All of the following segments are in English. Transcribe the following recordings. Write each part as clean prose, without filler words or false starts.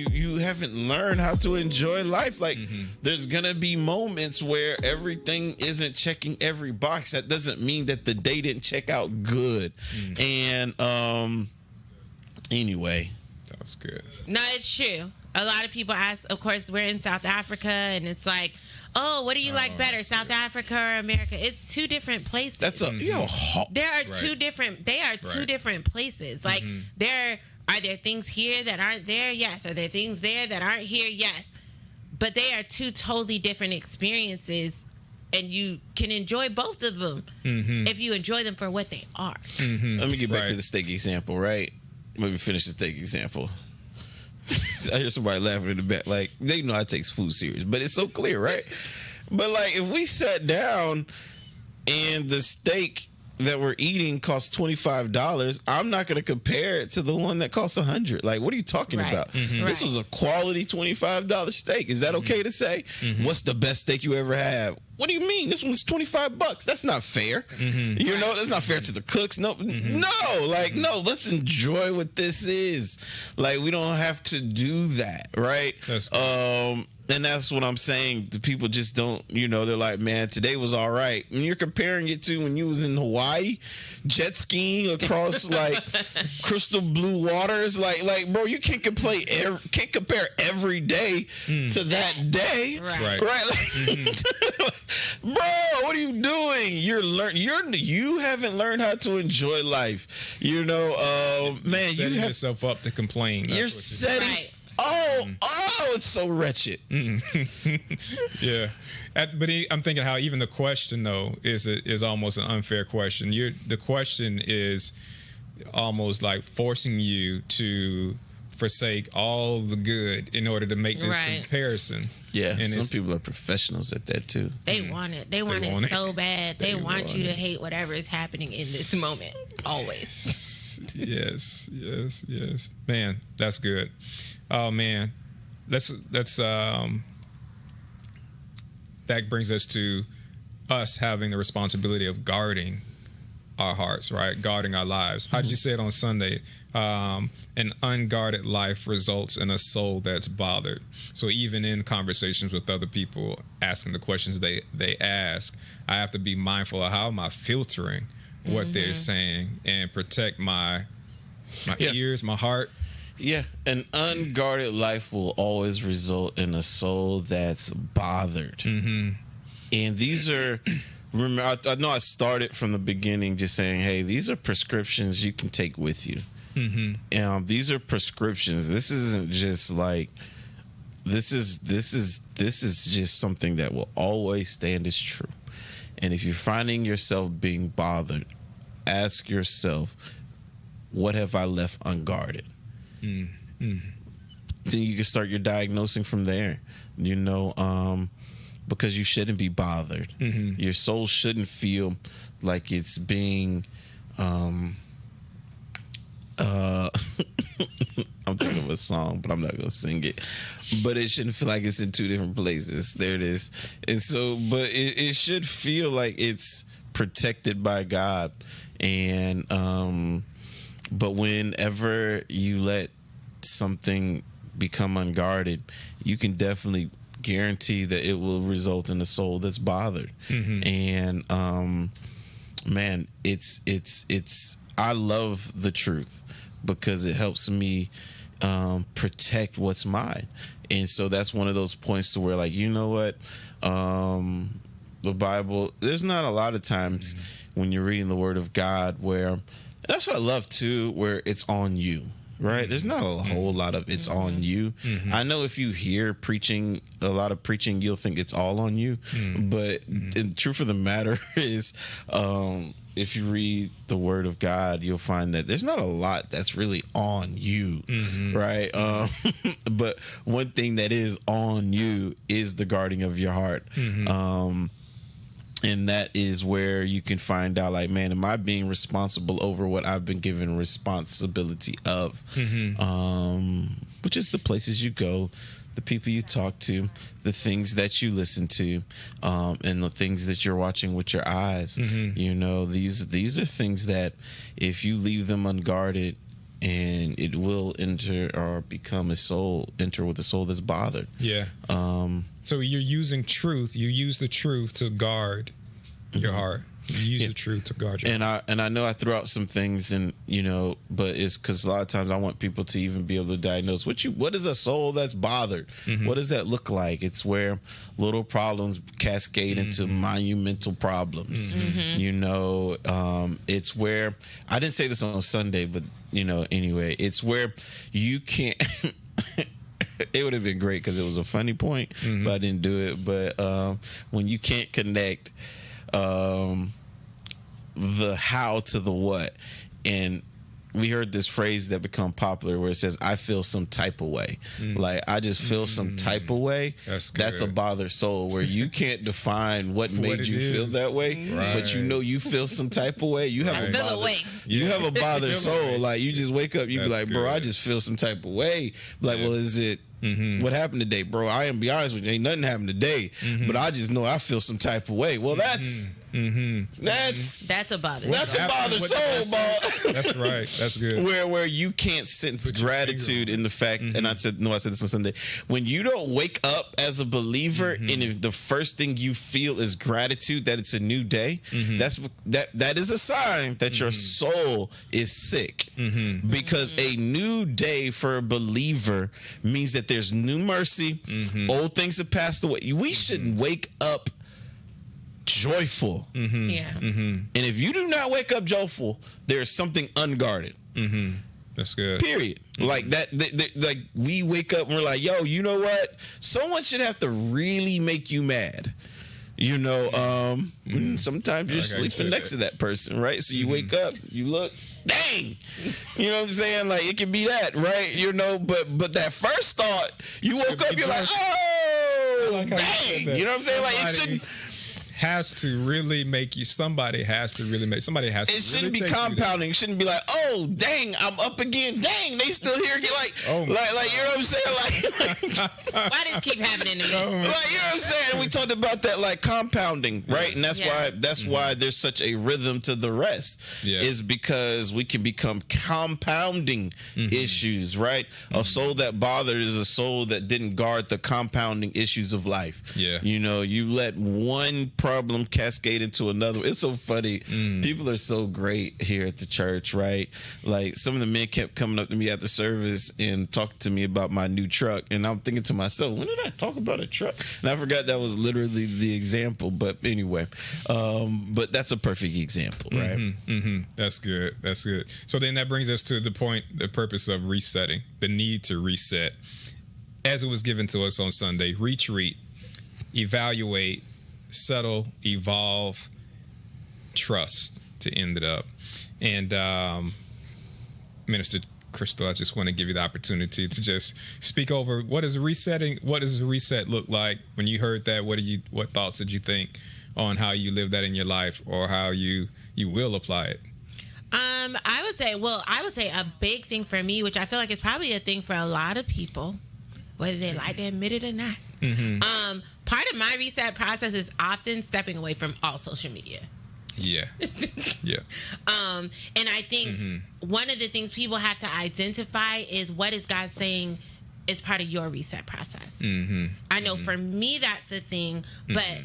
you haven't learned how to enjoy life. Like there's gonna be moments where everything isn't checking every box. That doesn't mean that the day didn't check out good. And anyway, that was good. No, it's true. A lot of people ask, of course, we're in South Africa, and it's like, oh, what do you like better, South Africa or America? It's two different places. That's a there are two different. They are two different places. Like are there things here that aren't there? Yes. Are there things there that aren't here? Yes. But they are two totally different experiences, and you can enjoy both of them if you enjoy them for what they are. Let me get back to the steak example, right? Let me finish the steak example. I hear somebody laughing in the back. Like, they know I take food serious, but it's so clear, right? But, like, if we sat down and the steak that we're eating costs $25, I'm not going to compare it to the one that costs $100. Like, what are you talking about? This was a quality $25 steak. Is that okay to say? What's the best steak you ever had? What do you mean? This one's $25. That's not fair. You know, that's not fair to the cooks. No, no, let's enjoy what this is. Like, we don't have to do that, right? And that's what I'm saying. The people just don't, they're like, man, today was all right. And you're comparing it to when you was in Hawaii, jet skiing across like crystal blue waters. Like, bro, you can't compare every day to that day. Right. Like, bro, what are you doing? You haven't learned how to enjoy life. Man, setting yourself up to complain. You're setting. Right. Oh, it's so wretched. Yeah. But I'm thinking how even the question, though, is almost an unfair question. The question is almost like forcing you to forsake all the good in order to make this comparison. Yeah, and some people are professionals at that, too. They want it. They want it so bad. They want you to hate whatever is happening in this moment. Always. Yes. Man, that's good. Oh man, that brings us to us having the responsibility of guarding our hearts, right? Guarding our lives. How did you say it on Sunday? An unguarded life results in a soul that's bothered. So even in conversations with other people, asking the questions they ask, I have to be mindful of how am I filtering what they're saying and protect my ears, my heart. Yeah, an unguarded life will always result in a soul that's bothered. And these are, remember, I know I started from the beginning just saying, hey, these are prescriptions you can take with you. These are prescriptions. This isn't just like, this is just something that will always stand as true. And if you're finding yourself being bothered, ask yourself, what have I left unguarded? Then you can start your diagnosing from there, because you shouldn't be bothered. Your soul shouldn't feel like it's being I'm thinking of a song, but I'm not gonna sing it. But it shouldn't feel like it's in two different places. There it is. And so, but it should feel like it's protected by God. And but whenever you let something become unguarded, you can definitely guarantee that it will result in a soul that's bothered. And man, it's I love the truth because it helps me protect what's mine. And so that's one of those points to where, like, you know what, the Bible, there's not a lot of times when you're reading the Word of God where, that's what I love too, where it's on you, right? There's not a whole lot of it's on you. I know if you hear preaching, a lot of preaching, you'll think it's all on you. But the truth of the matter is, if you read the Word of God, you'll find that there's not a lot that's really on you, right? But one thing that is on you is the guarding of your heart. And that is where you can find out, like, man, am I being responsible over what I've been given responsibility of? Which is the places you go, the people you talk to, the things that you listen to, and the things that you're watching with your eyes. These are things that if you leave them unguarded, and it will enter or become enter with a soul that's bothered. Yeah. So you're using truth. You use the truth to guard your heart. You use the truth to guard your heart. And I know I threw out some things, and but it's because a lot of times I want people to even be able to diagnose what is a soul that's bothered. What does that look like? It's where little problems cascade into monumental problems. It's where, I didn't say this on Sunday, but anyway, it's where you can't. It would have been great because it was a funny point, but I didn't do it. But when you can't connect the how to the what, and we heard this phrase that become popular where it says, I feel some type of way. Like, I just feel some type of way. That's a bothered soul, where you can't define what made you feel that way, but you feel some type of way. You have a bothered soul. Like, you just wake up, you be like, bro, I just feel some type of way. Like, well, is it what happened today, bro? I am be honest with you, ain't nothing happened today, but I just know I feel some type of way. Well, that's a bothered. That's a bothered soul, bro. That's right. That's good. Where you can't sense gratitude in the fact, and I said this on Sunday. When you don't wake up as a believer, and if the first thing you feel is gratitude that it's a new day, that is a sign that your soul is sick. Because a new day for a believer means that there's new mercy. Old things have passed away. We should wake up joyful. And if you do not wake up joyful, there's something unguarded. That's good. Period. Like that, like we wake up and we're like, yo, you know what? Someone should have to really make you mad. Sometimes you're sleeping next to that person, right? So you wake up, you look, dang, you know what I'm saying? Like, it can be that, right? But that first thought, you woke up, you're like, oh, dang, you know what I'm saying? Like, it shouldn't. Has to really make you. Somebody has to. It shouldn't be compounding. It shouldn't be like, oh, dang, I'm up again. Dang, they still here. Like, like, you know what I'm saying? Like, why does it keep happening to me? Like, you know what I'm saying? We talked about that, like, compounding, right? And that's why there's such a rhythm to the rest. Is because we can become compounding issues, right? A soul that bothered is a soul that didn't guard the compounding issues of life. You let one problem cascade into another. It's so funny. People are so great here at the church, right? Like, some of the men kept coming up to me at the service and talking to me about my new truck, and I'm thinking to myself, when did I talk about a truck? And I forgot that was literally the example. But anyway, but that's a perfect example, right? That's good. So then that brings us to the purpose of resetting, the need to reset, as it was given to us on Sunday. Retreat, evaluate, settle, evolve, trust, to end it up. And Minister Chrystle, I just want to give you the opportunity to just speak over what does a reset look like? When you heard that, what thoughts did you think on how you live that in your life, or how you will apply it? I would say a big thing for me, which I feel like is probably a thing for a lot of people, whether they like to admit it or not. Part of my reset process is often stepping away from all social media. And I think one of the things people have to identify is, what is God saying is part of your reset process. I know for me that's a thing, but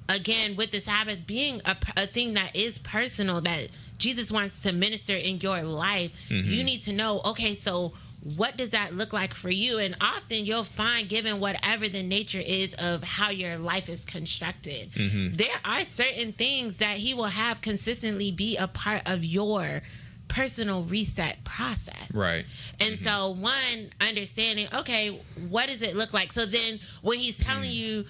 again, with the Sabbath being a thing that is personal, that Jesus wants to minister in your life, you need to know, okay, so what does that look like for you? And often you'll find, given whatever the nature is of how your life is constructed, there are certain things that he will have consistently be a part of your personal reset process. Right. And so, one, understanding, okay, what does it look like? So then when he's telling you,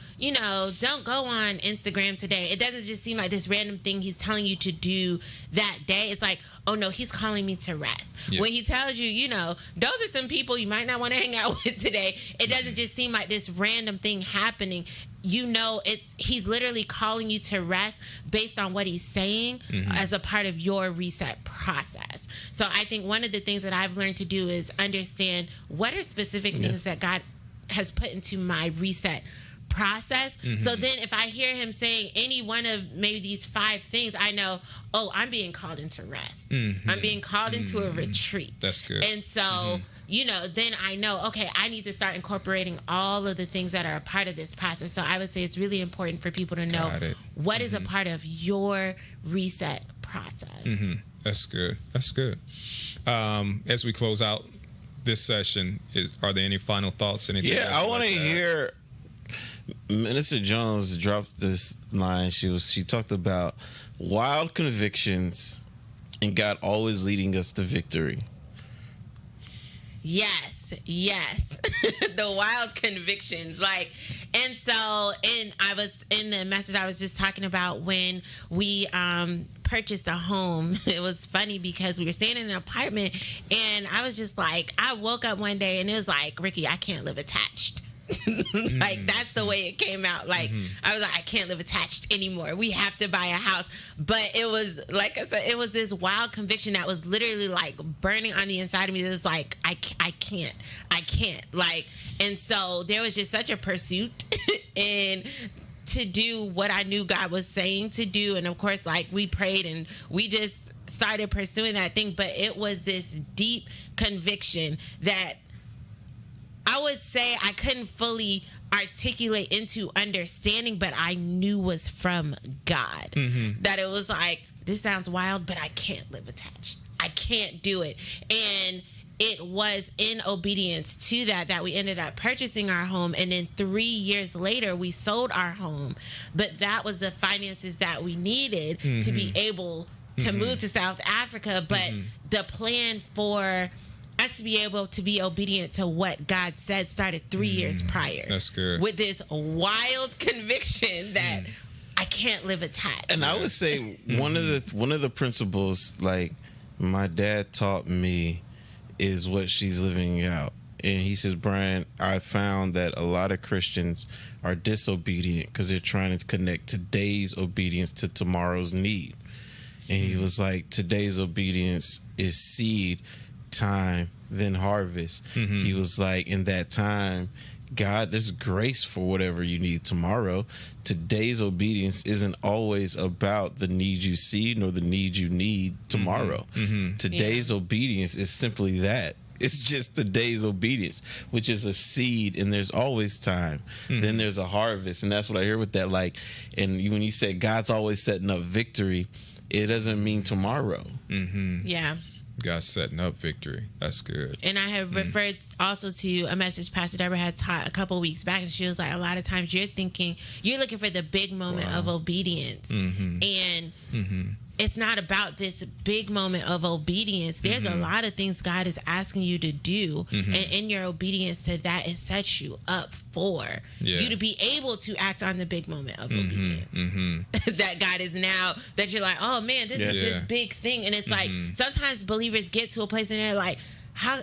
don't go on Instagram today, it doesn't just seem like this random thing he's telling you to do that day. It's like, oh no, he's calling me to rest. When he tells you, those are some people you might not want to hang out with today, it doesn't just seem like this random thing happening. He's literally calling you to rest based on what he's saying as a part of your reset process. So I think one of the things that I've learned to do is understand what are specific things that God has put into my reset process. So then if I hear him saying any one of maybe these 5 things, I know, oh, I'm being called into rest. I'm being called into a retreat. That's good. And so, then I know, okay, I need to start incorporating all of the things that are a part of this process. So I would say it's really important for people to know what is a part of your reset process. That's good. That's good. As we close out this session, are there any final thoughts? Anything? Yeah, I want to hear. Minister Jones dropped this line. She talked about wild convictions and God always leading us to victory. Yes. The wild convictions. And I was in the message I was just talking about when we purchased a home. It was funny because we were staying in an apartment and I was just like, I woke up one day and it was like, Ricky, I can't live attached. That's the way it came out. I was like, I can't live attached anymore. We have to buy a house. But it was, like I said, it was this wild conviction that was literally burning on the inside of me. It was like, I can't. And so there was just such a pursuit and to do what I knew God was saying to do. And of course, we prayed and we just started pursuing that thing. But it was this deep conviction that I would say I couldn't fully articulate into understanding, but I knew was from God. That it was like, this sounds wild, but I can't live attached. I can't do it. And it was in obedience to that we ended up purchasing our home. And then 3 years later, we sold our home. But that was the finances that we needed to be able to move to South Africa. But the plan for us to be able to be obedient to what God said started 3 years prior. That's good. With this wild conviction that I can't live attached. And I would say one of the principles my dad taught me is what she's living out. And he says, Bryan, I found that a lot of Christians are disobedient because they're trying to connect today's obedience to tomorrow's need. And he was like, today's obedience is seed, time, then harvest. He was like, in that time, God, there's grace for whatever you need tomorrow. Today's obedience isn't always about the need you see nor the need you need tomorrow. Today's obedience is simply that. It's just today's obedience, which is a seed, and there's always time. Then there's a harvest, and that's what I hear with that. And when you say God's always setting up victory, it doesn't mean tomorrow. Yeah. God's setting up victory. That's good. And I have referred also to a message Pastor Deborah had taught a couple of weeks back, and she was like, a lot of times you're looking for the big moment of obedience. And it's not about this big moment of obedience. There's a lot of things God is asking you to do, and in your obedience to that, it sets you up for you to be able to act on the big moment of obedience. That God is now, that you're like, oh man, this is this big thing. And it's like, sometimes believers get to a place and they're like, how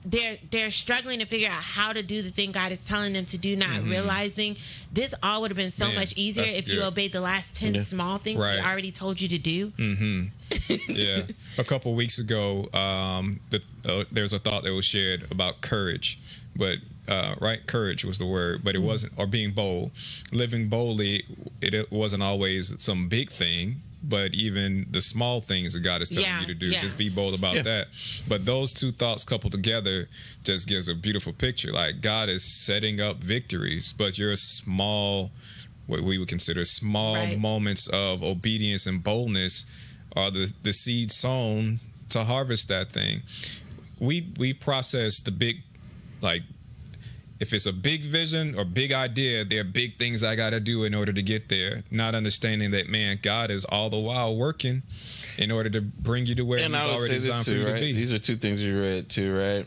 they're struggling to figure out how to do the thing God is telling them to do, not realizing this all would have been so much easier if you obeyed the last 10 small things He already told you to do. A couple weeks ago, there's a thought that was shared about courage, but courage was the word, but it wasn't, or being bold. Living boldly, it wasn't always some big thing, but even the small things that God is telling you to do, just be bold about that. But those two thoughts coupled together just gives a beautiful picture. Like, God is setting up victories, but your small, what we would consider small moments of obedience and boldness are the seed sown to harvest that thing. We process the big, if it's a big vision or big idea, there are big things I got to do in order to get there. Not understanding that, man, God is all the while working in order to bring you to where He's already designed for you to be. These are two things you read too, right?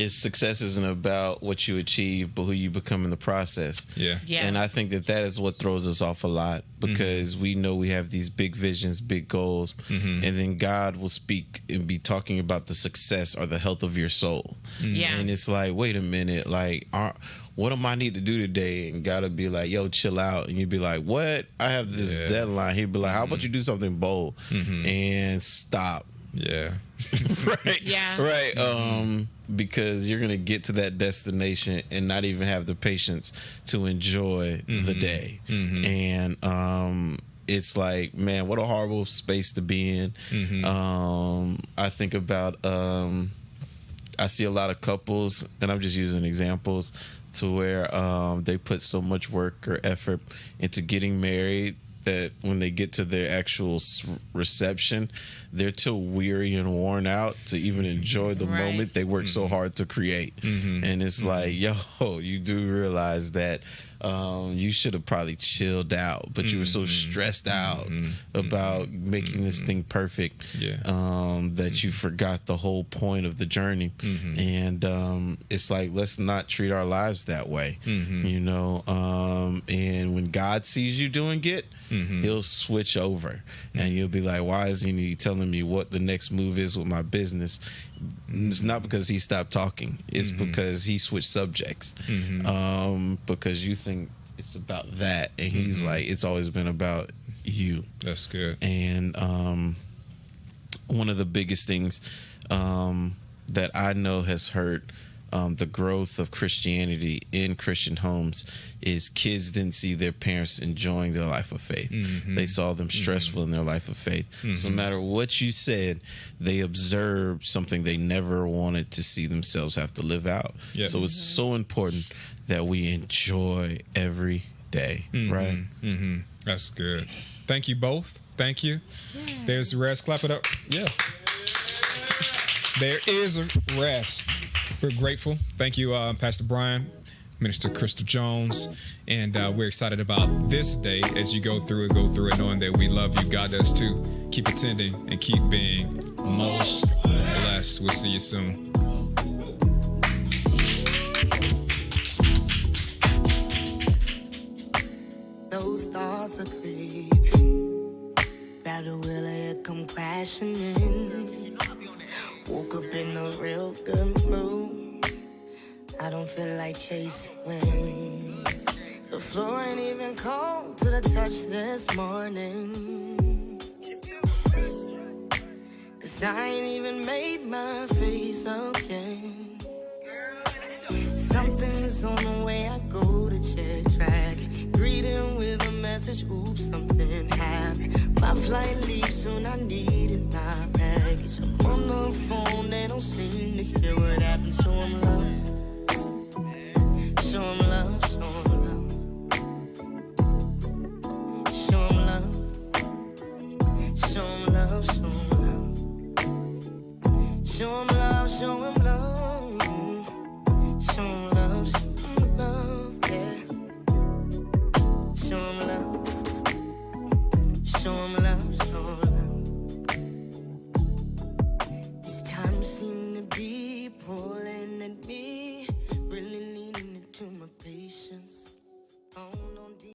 Success isn't about what you achieve, but who you become in the process. Yeah. And I think that is what throws us off a lot, because we know we have these big visions, big goals, and then God will speak and be talking about the success or the health of your soul. And it's like, wait a minute, what do I need to do today? And God will be like, yo, chill out. And you'd be like, what? I have this deadline. He'd be like, how about you do something bold and stop. Yeah. Right. Yeah. Right. Because you're gonna get to that destination and not even have the patience to enjoy the day. And it's like, man, what a horrible space to be in. I think about I see a lot of couples, and I'm just using examples, to where they put so much work or effort into getting married that when they get to their actual reception, they're too weary and worn out to even enjoy the moment they worked so hard to create. And it's like, yo, you do realize that you should have probably chilled out, but you were so stressed out about making this thing perfect that you forgot the whole point of the journey. And it's like, let's not treat our lives that way, you know. And when God sees you doing it, he'll switch over, and you'll be like, why isn't he telling me what the next move is with my business? It's not because he stopped talking, it's because he switched subjects. Because you think it's about that, and he's like, it's always been about you. That's good. And one of the biggest things that I know has hurt the growth of Christianity in Christian homes is kids didn't see their parents enjoying their life of faith. They saw them stressful in their life of faith. So no matter what you said, they observed something they never wanted to see themselves have to live out. So it's so important that we enjoy every day, right? That's good. Thank you both. Thank you. There's the rest. Clap it up. Yeah. There is a rest. We're grateful. Thank you, Pastor Bryan, Minister Chrystle Jones, and we're excited about this day as you go through it, knowing that we love you. God does too. Keep attending and keep being most blessed. We'll see you soon. Those thoughts are creeping. Grab the wheel and it come crashing in. Woke up in a real good mood. I don't feel like chasing wind. The floor ain't even cold to the touch this morning. 'Cause I ain't even made my face okay. Something's on the way, I go to check track. Greeting with a message, oops, something happened. My flight leaves soon, I need it now.